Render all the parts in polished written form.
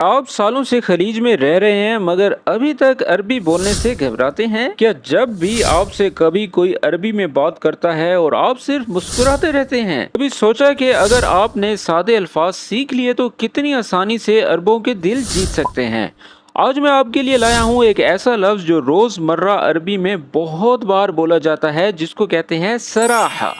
आप सालों से खलीज में रह रहे हैं मगर अभी तक अरबी बोलने से घबराते हैं क्या? जब भी आपसे कभी कोई अरबी में बात करता है और आप सिर्फ मुस्कुराते रहते हैं। कभी सोचा कि अगर आपने सादे अल्फाज सीख लिए तो कितनी आसानी से अरबों के दिल जीत सकते हैं। आज मैं आपके लिए लाया हूँ एक ऐसा लफ्ज जो रोजमर्रा अरबी में बहुत बार बोला जाता है, जिसको कहते हैं सराहा।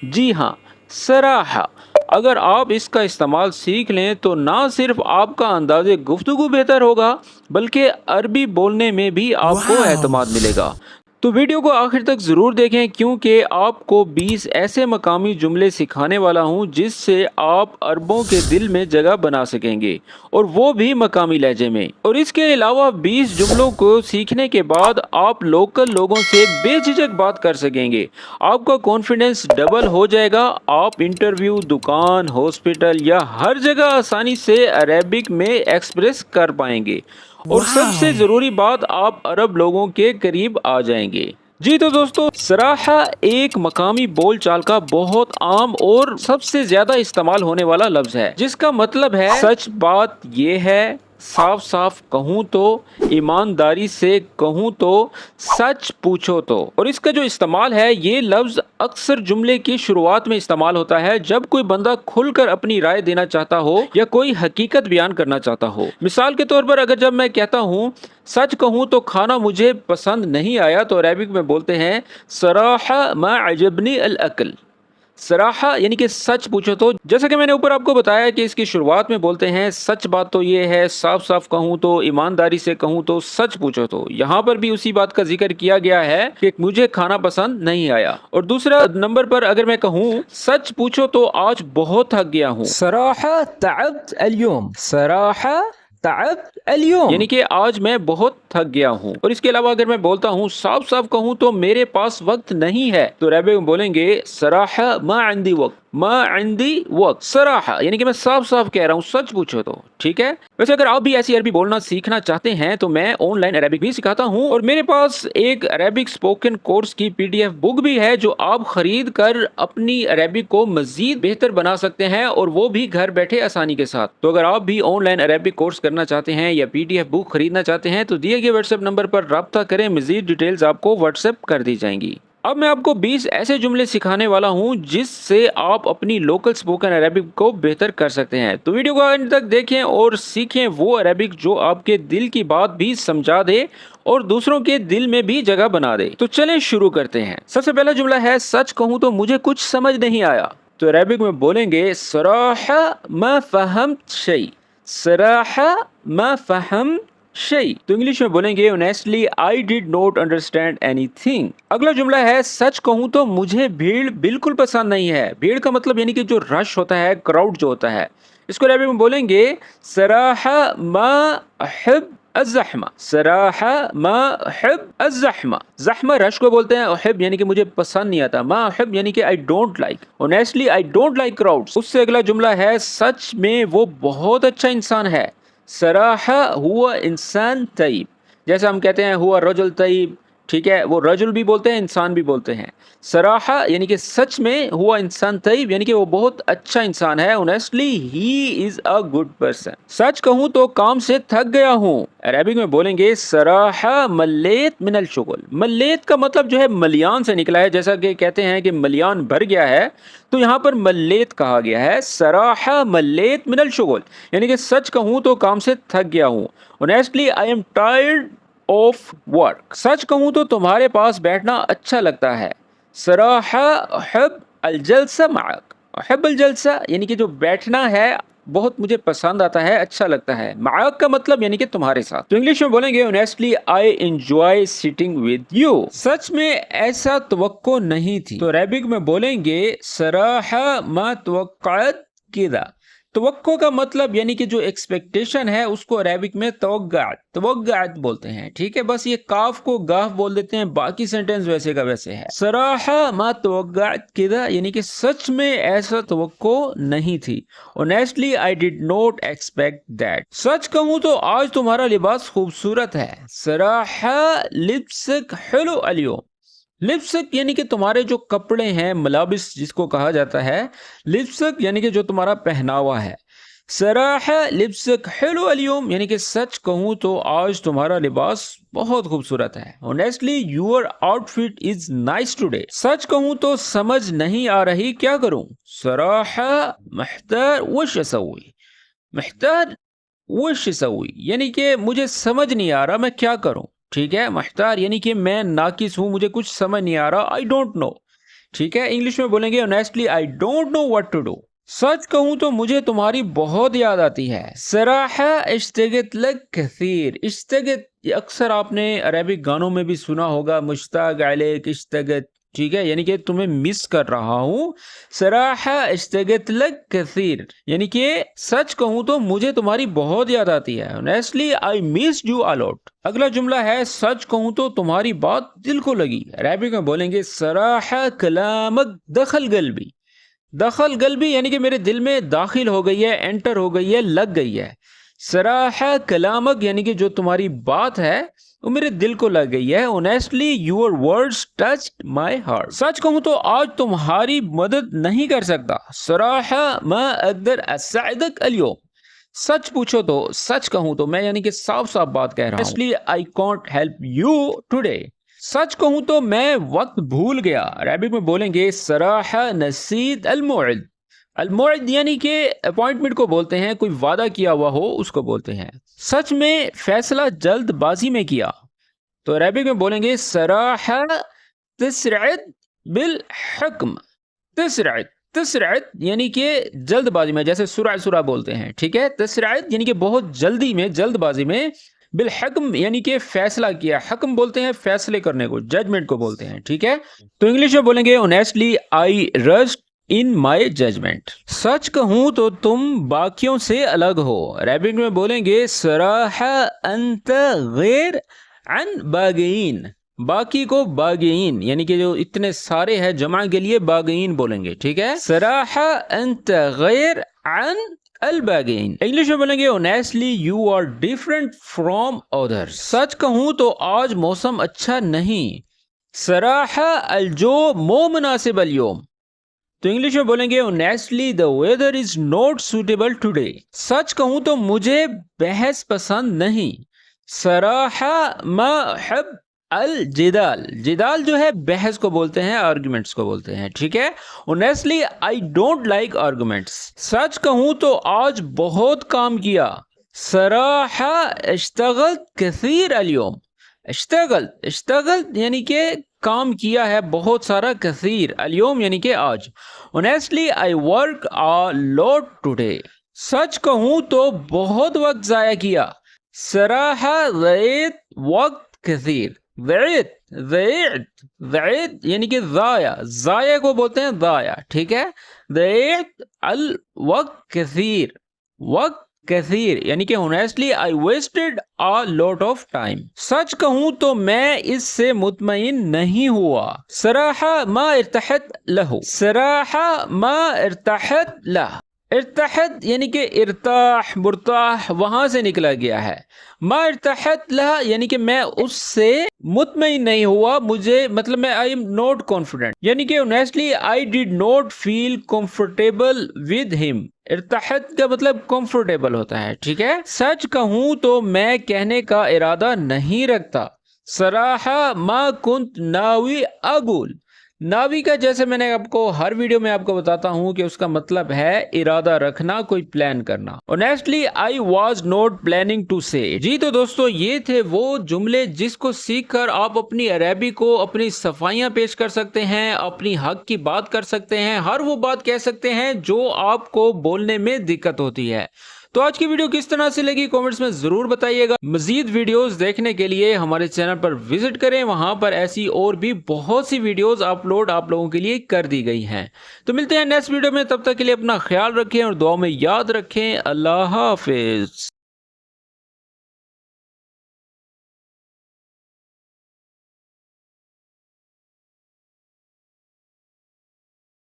जी हाँ, सराहा। अगर आप इसका इस्तेमाल सीख लें तो ना सिर्फ आपका अंदाज़े गुफ्तगू बेहतर होगा, बल्कि अरबी बोलने में भी आपको वाह! एतमाद मिलेगा। तो वीडियो को आखिर तक ज़रूर देखें, क्योंकि आपको 20 ऐसे मकामी जुमले सिखाने वाला हूं जिससे आप अरबों के दिल में जगह बना सकेंगे, और वो भी मकामी लहजे में। और इसके अलावा 20 जुमलों को सीखने के बाद आप लोकल लोगों से बेझिझक बात कर सकेंगे। आपका कॉन्फिडेंस डबल हो जाएगा। आप इंटरव्यू, दुकान, हॉस्पिटल या हर जगह आसानी से अरेबिक में एक्सप्रेस कर पाएंगे। और सबसे वाह! ज़रूरी बात, आप अरब लोगों के करीब आ जाएंगे। जी तो दोस्तों, सराहा एक मकामी बोल चाल का बहुत आम और सबसे ज्यादा इस्तेमाल होने वाला लफ्ज है, जिसका मतलब है सच बात ये है, साफ साफ कहूँ तो, ईमानदारी से कहूँ तो, सच पूछो तो। और इसका जो इस्तेमाल है, ये लफ्ज अक्सर जुमले की शुरुआत में इस्तेमाल होता है जब कोई बंदा खुलकर अपनी राय देना चाहता हो या कोई हकीकत बयान करना चाहता हो। मिसाल के तौर पर, अगर जब मैं कहता हूँ सच कहूँ तो खाना मुझे पसंद नहीं आया, तो अरेबिक में बोलते हैं सराहा मा अजबनी अल अकल। सराहा यानी कि सच पूछो तो। जैसा कि मैंने ऊपर आपको बताया कि इसकी शुरुआत में बोलते हैं सच बात तो ये है, साफ साफ कहूँ तो, ईमानदारी से कहूँ तो, सच पूछो तो। यहाँ पर भी उसी बात का जिक्र किया गया है कि मुझे खाना पसंद नहीं आया। और दूसरा नंबर पर अगर मैं कहूँ सच पूछो तो आज बहुत थक गया हूँ, صراحة تعبت اليوم. صراحة تعبت اليوم. यानी कि आज मैं बहुत थक गया हूँ। और इसके अलावा अगर मैं बोलता हूँ साफ साफ कहूँ तो मेरे पास वक्त नहीं है, तो अरबी में बोलेंगे सराहा मा अंदी वक्त, मा अंदी वक्त। सराहा यानी कि मैं साफ साफ कह रहा हूँ, सच पूछो तो। ठीक है। वैसे अगर आप भी ऐसी अरबी बोलना सीखना चाहते हैं तो मैं ऑनलाइन अरबिक भी सिखाता हूँ, और मेरे पास एक अरबिक स्पोकन कोर्स की PDF बुक भी है जो आप खरीद कर अपनी अरबिक को मजीद बेहतर बना सकते हैं, और वो भी घर बैठे आसानी के साथ। तो अगर आप भी ऑनलाइन अरबिक कोर्स करना चाहते हैं या PDF बुक खरीदना चाहते हैं तो दिए गए व्हाट्सएप नंबर पर राब्ता करें। मजीद डिटेल्स आपको व्हाट्सएप कर दी जाएंगी। अब मैं आपको 20 ऐसे जुमले सिखाने वाला हूं जिससे आप अपनी लोकल स्पोकन अरेबिक को बेहतर कर सकते हैं। तो वीडियो को अंत तक देखें और सीखें वो अरेबिक जो आपके दिल की बात भी समझा दे और दूसरों के दिल में भी जगह बना दे। तो चलें शुरू करते हैं। सबसे पहला जुमला है सच कहूँ तो मुझे कुछ समझ नहीं आया। तो अरेबिक में बोलेंगे सराहा मा फहम्त शै। सराहा मा फहम्त शै। तो इंग्लिश में बोलेंगे honestly I did not understand anything. अगला जुमला है सच कहूँ तो मुझे भीड़ बिल्कुल पसंद नहीं है। भीड़ का मतलब यानी कि जो रश होता है, क्राउड जो होता है। इसको अरबी में बोलेंगे सराहा मा अहिब अज़्ज़हमा। सराहा मा अहिब अज़्ज़हमा। ज़हमा रश को बोलते हैं, अहिब यानी कि मुझे पसंद नहीं आता, मा अहिब यानी कि आई don't like. Honestly I don't like crowds. उससे अगला जुमला है सच में वो बहुत अच्छा इंसान है। सराहा हुआ इंसान तय्यब। जैसे हम कहते हैं हुआ रजुल तय्यब, ठीक है, वो रजुल भी बोलते हैं, इंसान भी बोलते हैं। सराहा यानी कि सच में, हुआ इंसान तय्यब यानी कि वो बहुत अच्छा इंसान है। Honestly he is a good person. सच कहूँ तो काम से थक गया हूँ। अरबिक में बोलेंगे सराहा मल्लेत मिनल शुगल। मल्लेत का मतलब जो है मलियान से निकला है। जैसा कि कहते हैं कि मलियान भर गया है, तो यहाँ पर मल्लेत कहा गया है। सराहा मल्लेत मिनल शुगल यानी कि सच कहूँ तो काम से थक गया हूँ। Honestly I am tired of work. सच कहूँ तो तुम्हारे पास बैठना अच्छा लगता है। सराहा अहब अल जलसा माक। अहब अल जलसा यानी कि जो बैठना है बहुत मुझे पसंद आता है, अच्छा लगता है। माक का मतलब यानी कि तुम्हारे साथ। तो इंग्लिश में बोलेंगे honestly I enjoy sitting with you. सच में ऐसा तवक्को नहीं थी। तो अरबिक में बोलेंगे सराहा मा तवक्कअत किदा। तवक्को का मतलब यानी कि जो एक्सपेक्टेशन है उसको अरेबिक में तवक्कात बोलते हैं। ठीक है, बस ये काफ को गाफ बोल देते हैं, बाकी सेंटेंस वैसे का वैसे है। सराहा मा तवक्कात किदा यानी कि सच में ऐसा तवक्को नहीं थी। Honestly I did not expect that. सच कहूँ तो आज तुम्हारा लिबास खूबसूरत है। सराहा लिब्सक हुलु अल-यौम। लिप्सक यानी कि तुम्हारे जो कपड़े हैं, मलाबिस जिसको कहा जाता है। लिप्सक यानी कि जो तुम्हारा पहनावा है। सराहा लिब्सक हेलो अलियम, यानी कि सच कहूँ तो आज तुम्हारा लिबास बहुत खूबसूरत है। Honestly your outfit is nice today, सच कहूँ तो समझ नहीं आ रही क्या करूँ। सराहा महतार वश असवी, महतार वश असवी, यानी कि मुझे समझ नहीं आ रहा मैं क्या करूँ। ठीक है, महतार यानी कि मैं नाकिस हूँ, मुझे कुछ समझ नहीं आ रहा, आई डोंट नो। ठीक है, इंग्लिश में बोलेंगे honestly I don't know what to do. सच कहूँ तो मुझे तुम्हारी बहुत याद आती है। सराहा इश्तगत लक कसीर, इश्तगत अक्सर आपने अरबिक गानों में भी सुना होगा, मुश्ताक अलैक इश्तगत। ठीक है, यानी कि तुम्हें मिस कर रहा हूँ। सराहा इश्तगत लक कसीर, यानी कि सच कहूँ तो मुझे तुम्हारी बहुत याद आती है। Honestly I miss you a lot. अगला जुमला है सच कहूँ तो तुम्हारी बात दिल को लगी। अरबिक में बोलेंगे सराहा कलामक दखल गल्बी, दखल गल्बी यानी कि मेरे दिल में दाखिल हो गई है, एंटर हो गई है, लग गई है। सराहा कलामक यानी कि जो तुम्हारी बात है वो मेरे दिल को लग गई है। Honestly your words touched my heart, सच कहूँ तो आज तुम्हारी मदद नहीं कर सकता। सराहा मा अक़दर असअदक अल्यौम, सच पूछो तो सच कहूँ तो मैं यानी कि साफ साफ बात कह रहा हूँ। Honestly I can't help you today, सच कहूँ तो मैं वक्त भूल गया। अरबिक में बोलेंगे सराहा नसीद अलमौइद, अलमौइद यानी कि अपॉइंटमेंट को बोलते हैं, कोई वादा किया हुआ हो उसको बोलते हैं। सच में फैसला जल्दबाजी में किया, तो अरबिक में बोलेंगे सराहा तसरअत बिल हुक्म, तसरअत, तसरअत यानी कि जल्दबाजी में, जैसे सुरा सुरा बोलते हैं। ठीक है, तसरअत यानी कि बहुत जल्दी में, जल्दबाजी में। बिल हकम यानी कि फैसला किया, हकम बोलते हैं फैसले करने को, जजमेंट को बोलते हैं। ठीक है, तो इंग्लिश में बोलेंगे honestly I rushed in my judgement, सच कहूँ तो तुम बाकियों से अलग हो। अरबिक में बोलेंगे सराहा अंत गैर अन बागीन, बाकी को बागीन यानी कि जो इतने सारे हैं जमा के लिए बागीन बोलेंगे। ठीक है, सराहा अंत गैर अन अलबागीन। इंग्लिश में बोलेंगे honestly you are different from others, सच कहूँ तो आज मौसम अच्छा नहीं। सराहा अलजो मो मुनासिब अल्यौम, तो इंग्लिश में बोलेंगे honestly the weather is not suitable today, सच कहूँ तो मुझे बहस पसंद नहीं। सराहा मा हब अल जिदाल, जिदाल जो है बहस को बोलते हैं, आर्गुमेंट्स को बोलते हैं। ठीक है, honestly I don't like arguments, सच कहूँ तो आज बहुत काम किया। सराहा इश्तगल कसीर अल्यौम, इश्तगल, इश्तगल यानी कि काम किया है बहुत सारा, कसीर अल्यौम यानी कि आज। Honestly I work a lot today, सच कहूँ तो बहुत वक्त जाया किया। सराहा ज़ैत वक्त कसीर, ज़ैत, ज़ैत, ज़ैत यानी कि ज़ाया, ज़ाया को बोलते हैं ज़ाया। ठीक है, ज़ैत अल वक्त कसीर, वक्त कसीर यानी कि honestly I wasted a lot of time, सच कहूँ तो मैं इससे मुतमईन नहीं हुआ। सराहा मा इर्तहत लहू, सराहा मा इर्तहत लह, इर्तहत यानी कि इर्ताह मुर्ताह वहां से निकला गया है। मा इर्तहत लह यानी कि मैं उससे मुतमईन नहीं हुआ, मुझे मतलब मैं आई एम नॉट कॉन्फिडेंट, यानी कि honestly I did not feel comfortable with him. इर्तहत का मतलब कंफर्टेबल होता है। ठीक है, सच कहूँ तो मैं कहने का इरादा नहीं रखता। सराहा मा कुंत नावी अगुल, नावी का जैसे मैंने आपको हर वीडियो में आपको बताता हूं कि उसका मतलब है इरादा रखना, कोई प्लान करना। Honestly I was not planning to say. जी तो दोस्तों ये थे वो जुमले जिसको सीखकर आप अपनी अरबी को अपनी सफाइयां पेश कर सकते हैं, अपनी हक की बात कर सकते हैं, हर वो बात कह सकते हैं जो आपको बोलने में दिक्कत होती है। तो आज की वीडियो किस तरह से लगी कमेंट्स में जरूर बताइएगा। मजीद वीडियोस देखने के लिए हमारे चैनल पर विजिट करें, वहां पर ऐसी और भी बहुत सी वीडियोस अपलोड आप लोगों के लिए कर दी गई हैं। तो मिलते हैं नेक्स्ट वीडियो में, तब तक के लिए अपना ख्याल रखें और दुआ में याद रखें। अल्लाह हाफिज।